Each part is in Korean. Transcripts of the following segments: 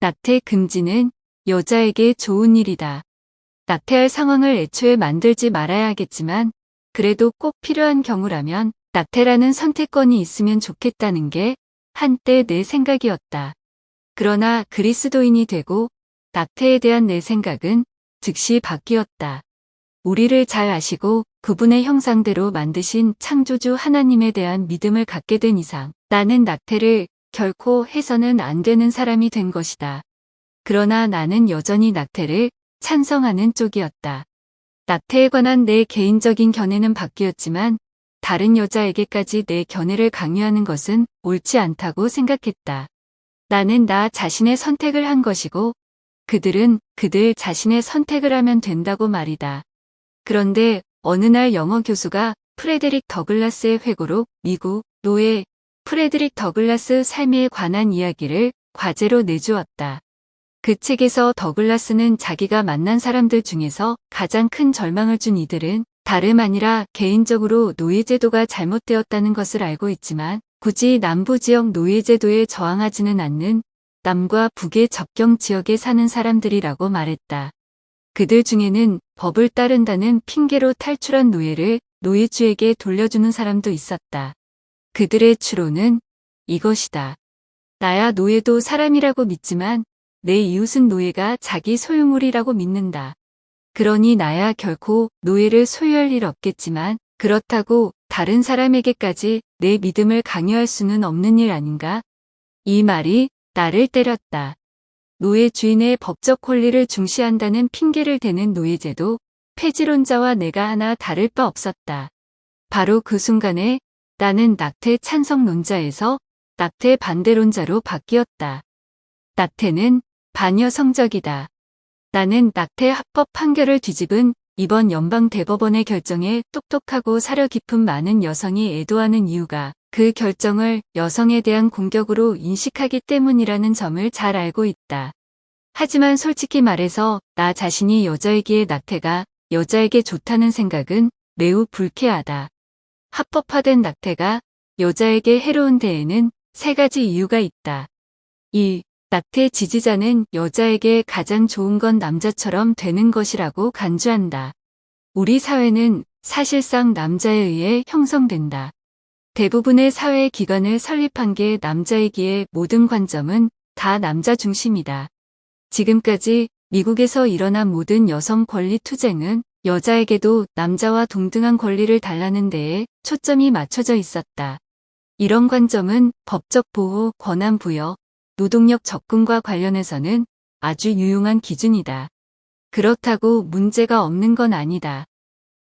낙태 금지는 여자에게 좋은 일이다. 낙태할 상황을 애초에 만들지 말아야 하겠지만 그래도 꼭 필요한 경우라면 낙태라는 선택권이 있으면 좋겠다는 게 한때 내 생각이었다. 그러나 그리스도인이 되고 낙태에 대한 내 생각은 즉시 바뀌었다. 우리를 잘 아시고 그분의 형상대로 만드신 창조주 하나님에 대한 믿음을 갖게 된 이상 나는 낙태를 결코 해서는 안 되는 사람이 된 것이다. 그러나 나는 여전히 낙태를 찬성하는 쪽이었다. 낙태에 관한 내 개인적인 견해는 바뀌었지만 다른 여자에게까지 내 견해를 강요하는 것은 옳지 않다고 생각했다. 나는 나 자신의 선택을 한 것이고 그들은 그들 자신의 선택을 하면 된다고 말이다. 그런데 어느 날 영어 교수가 프레데릭 더글라스의 회고록 미국 노예 프레데릭 더글라스 삶에 관한 이야기를 과제로 내주었다. 그 책에서 더글라스는 자기가 만난 사람들 중에서 가장 큰 절망을 준 이들은 다름 아니라 개인적으로 노예제도가 잘못되었다는 것을 알고 있지만 굳이 남부지역 노예제도에 저항하지는 않는 남과 북의 접경 지역에 사는 사람들이라고 말했다. 그들 중에는 법을 따른다는 핑계로 탈출한 노예를 노예주에게 돌려주는 사람도 있었다. 그들의 추론은 이것이다. 나야 노예도 사람이라고 믿지만 내 이웃은 노예가 자기 소유물이라고 믿는다. 그러니 나야 결코 노예를 소유할 일 없겠지만 그렇다고 다른 사람에게까지 내 믿음을 강요할 수는 없는 일 아닌가? 이 말이 나를 때렸다. 노예 주인의 법적 권리를 중시한다는 핑계를 대는 노예제도, 폐지론자와 내가 하나 다를 바 없었다. 바로 그 순간에 나는 낙태 찬성론자에서 낙태 반대론자로 바뀌었다. 낙태는 반여성적이다. 나는 낙태 합법 판결을 뒤집은 이번 연방대법원의 결정에 똑똑하고 사려 깊은 많은 여성이 애도하는 이유가 그 결정을 여성에 대한 공격으로 인식하기 때문이라는 점을 잘 알고 있다. 하지만 솔직히 말해서 나 자신이 여자이기에 낙태가 여자에게 좋다는 생각은 매우 불쾌하다. 합법화된 낙태가 여자에게 해로운 데에는 세 가지 이유가 있다. 1. 낙태 지지자는 여자에게 가장 좋은 건 남자처럼 되는 것이라고 간주한다. 우리 사회는 사실상 남자에 의해 형성된다. 대부분의 사회 기관을 설립한 게 남자이기에 모든 관점은 다 남자 중심이다. 지금까지 미국에서 일어난 모든 여성 권리 투쟁은 여자에게도 남자와 동등한 권리를 달라는 데에 초점이 맞춰져 있었다. 이런 관점은 법적 보호, 권한 부여, 노동력 접근과 관련해서는 아주 유용한 기준이다. 그렇다고 문제가 없는 건 아니다.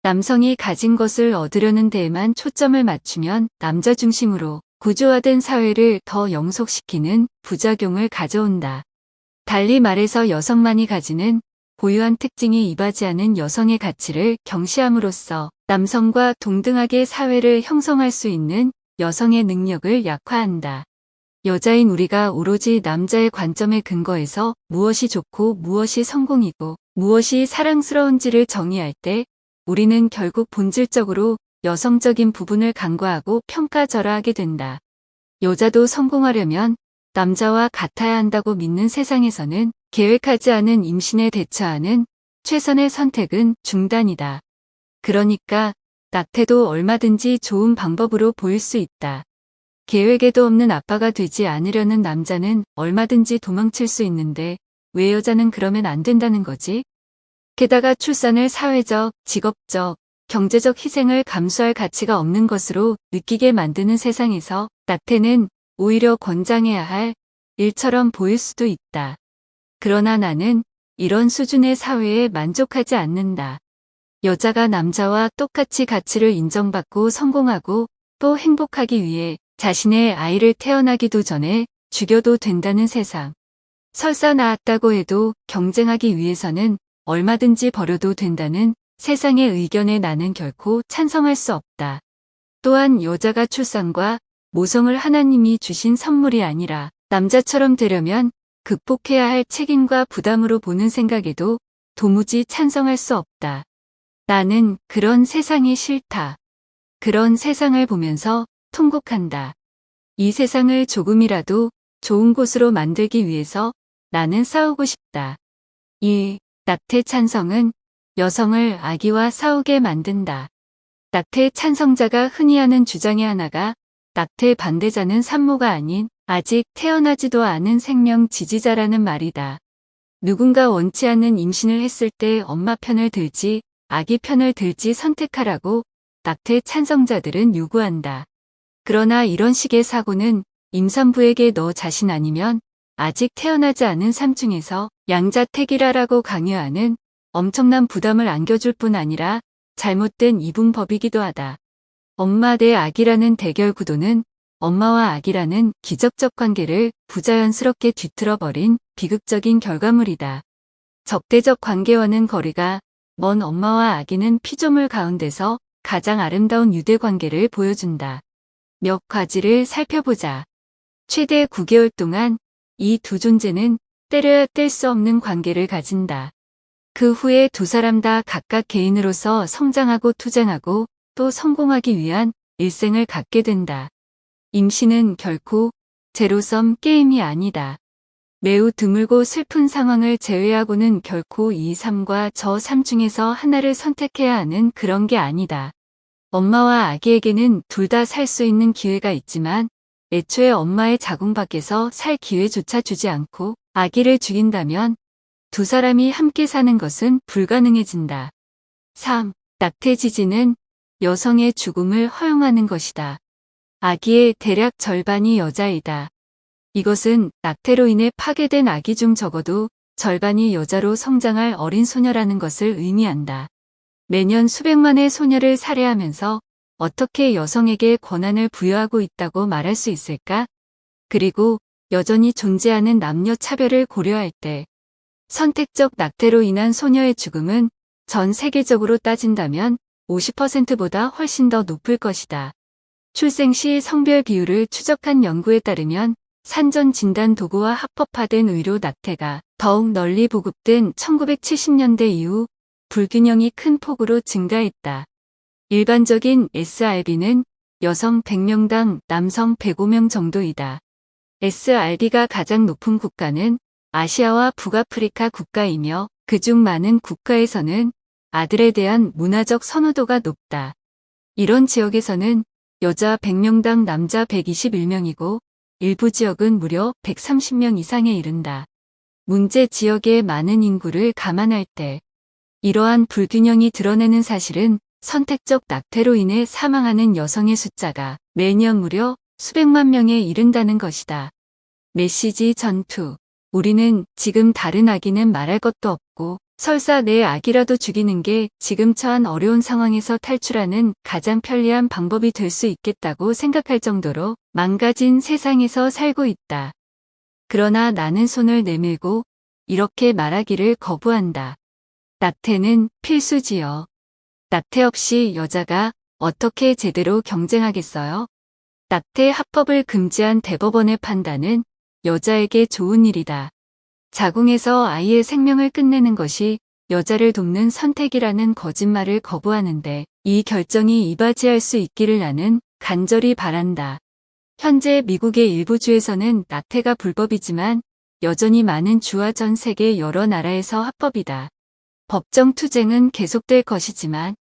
남성이 가진 것을 얻으려는 데에만 초점을 맞추면 남자 중심으로 구조화된 사회를 더 영속시키는 부작용을 가져온다. 달리 말해서 여성만이 가지는 고유한 특징이 이바지하는 여성의 가치를 경시함으로써 남성과 동등하게 사회를 형성할 수 있는 여성의 능력을 약화한다. 여자인 우리가 오로지 남자의 관점에 근거해서 무엇이 좋고 무엇이 성공이고 무엇이 사랑스러운지를 정의할 때 우리는 결국 본질적으로 여성적인 부분을 간과하고 평가절하하게 된다. 여자도 성공하려면 남자와 같아야 한다고 믿는 세상에서는 계획하지 않은 임신에 대처하는 최선의 선택은 중단이다. 그러니까 낙태도 얼마든지 좋은 방법으로 보일 수 있다. 계획에도 없는 아빠가 되지 않으려는 남자는 얼마든지 도망칠 수 있는데 왜 여자는 그러면 안 된다는 거지? 게다가 출산을 사회적, 직업적, 경제적 희생을 감수할 가치가 없는 것으로 느끼게 만드는 세상에서 낙태는 오히려 권장해야 할 일처럼 보일 수도 있다. 그러나 나는 이런 수준의 사회에 만족하지 않는다. 여자가 남자와 똑같이 가치를 인정받고 성공하고 또 행복하기 위해 자신의 아이를 태어나기도 전에 죽여도 된다는 세상. 설사 낳았다고 해도 경쟁하기 위해서는 얼마든지 버려도 된다는 세상의 의견에 나는 결코 찬성할 수 없다. 또한 여자가 출산과 모성을 하나님이 주신 선물이 아니라 남자처럼 되려면 극복해야 할 책임과 부담으로 보는 생각에도 도무지 찬성할 수 없다. 나는 그런 세상이 싫다. 그런 세상을 보면서 통곡한다. 이 세상을 조금이라도 좋은 곳으로 만들기 위해서 나는 싸우고 싶다. 1. 낙태 찬성은 여성을 아기와 싸우게 만든다. 낙태 찬성자가 흔히 하는 주장의 하나가 낙태 반대자는 산모가 아닌 아직 태어나지도 않은 생명 지지자라는 말이다. 누군가 원치 않는 임신을 했을 때 엄마 편을 들지 아기 편을 들지 선택하라고 낙태 찬성자들은 요구한다. 그러나 이런 식의 사고는 임산부에게 너 자신 아니면 아직 태어나지 않은 삶 중에서 양자택일하라고 강요하는 엄청난 부담을 안겨줄 뿐 아니라 잘못된 이분법이기도 하다. 엄마 대 아기라는 대결 구도는 엄마와 아기라는 기적적 관계를 부자연스럽게 뒤틀어버린 비극적인 결과물이다. 적대적 관계와는 거리가 먼 엄마와 아기는 피조물 가운데서 가장 아름다운 유대 관계를 보여준다. 몇 가지를 살펴보자. 최대 9개월 동안 이 두 존재는 때려야 뗄 수 없는 관계를 가진다. 그 후에 두 사람 다 각각 개인으로서 성장하고 투쟁하고 또 성공하기 위한 일생을 갖게 된다. 임신은 결코 제로섬 게임이 아니다. 매우 드물고 슬픈 상황을 제외하고는 결코 이 삶과 저 삶 중에서 하나를 선택해야 하는 그런 게 아니다. 엄마와 아기에게는 둘 다 살 수 있는 기회가 있지만 애초에 엄마의 자궁 밖에서 살 기회조차 주지 않고 아기를 죽인다면 두 사람이 함께 사는 것은 불가능해진다. 3. 낙태 지지는 여성의 죽음을 허용하는 것이다. 아기의 대략 절반이 여자이다. 이것은 낙태로 인해 파괴된 아기 중 적어도 절반이 여자로 성장할 어린 소녀라는 것을 의미한다. 매년 수백만의 소녀를 살해하면서 어떻게 여성에게 권한을 부여하고 있다고 말할 수 있을까? 그리고 여전히 존재하는 남녀 차별을 고려할 때 선택적 낙태로 인한 소녀의 죽음은 전 세계적으로 따진다면 50%보다 훨씬 더 높을 것이다. 출생 시 성별 비율을 추적한 연구에 따르면 산전 진단 도구와 합법화된 의료 낙태가 더욱 널리 보급된 1970년대 이후 불균형이 큰 폭으로 증가했다. 일반적인 SRB는 여성 100명당 남성 105명 정도이다. SRB가 가장 높은 국가는 아시아와 북아프리카 국가이며 그중 많은 국가에서는 아들에 대한 문화적 선호도가 높다. 이런 지역에서는 여자 100명당 남자 121명이고 일부 지역은 무려 130명 이상에 이른다. 문제 지역의 많은 인구를 감안할 때 이러한 불균형이 드러내는 사실은 선택적 낙태로 인해 사망하는 여성의 숫자가 매년 무려 수백만 명에 이른다는 것이다. 메시지 전투. 우리는 지금 다른 아기는 말할 것도 없고 설사 내 아기라도 죽이는 게 지금 처한 어려운 상황에서 탈출하는 가장 편리한 방법이 될 수 있겠다고 생각할 정도로 망가진 세상에서 살고 있다. 그러나 나는 손을 내밀고 이렇게 말하기를 거부한다. 낙태는 필수지요. 낙태 없이 여자가 어떻게 제대로 경쟁하겠어요? 낙태 합법을 금지한 대법원의 판단은 여자에게 좋은 일이다. 자궁에서 아이의 생명을 끝내는 것이 여자를 돕는 선택이라는 거짓말을 거부하는데 이 결정이 이바지할 수 있기를 나는 간절히 바란다. 현재 미국의 일부 주에서는 낙태가 불법이지만 여전히 많은 주와 전 세계 여러 나라에서 합법이다. 법정 투쟁은 계속될 것이지만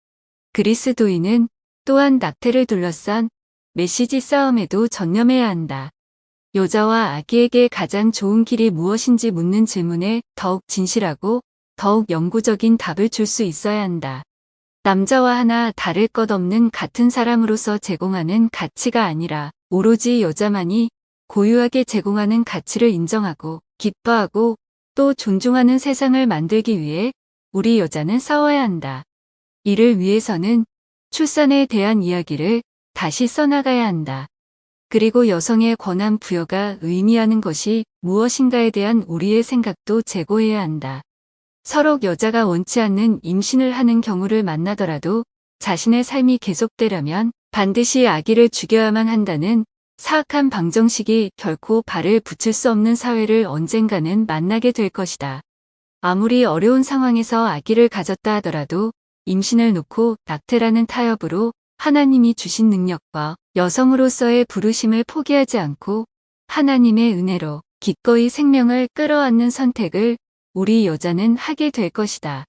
그리스도인은 또한 낙태를 둘러싼 메시지 싸움에도 전념해야 한다. 여자와 아기에게 가장 좋은 길이 무엇인지 묻는 질문에 더욱 진실하고 더욱 영구적인 답을 줄 수 있어야 한다. 남자와 하나 다를 것 없는 같은 사람으로서 제공하는 가치가 아니라 오로지 여자만이 고유하게 제공하는 가치를 인정하고 기뻐하고 또 존중하는 세상을 만들기 위해 우리 여자는 싸워야 한다. 이를 위해서는 출산에 대한 이야기를 다시 써나가야 한다. 그리고 여성의 권한 부여가 의미하는 것이 무엇인가에 대한 우리의 생각도 재고해야 한다. 서로 여자가 원치 않는 임신을 하는 경우를 만나더라도 자신의 삶이 계속되려면 반드시 아기를 죽여야만 한다는 사악한 방정식이 결코 발을 붙일 수 없는 사회를 언젠가는 만나게 될 것이다. 아무리 어려운 상황에서 아기를 가졌다 하더라도 임신을 놓고 낙태라는 타협으로 하나님이 주신 능력과 여성으로서의 부르심을 포기하지 않고 하나님의 은혜로 기꺼이 생명을 끌어안는 선택을 우리 여자는 하게 될 것이다.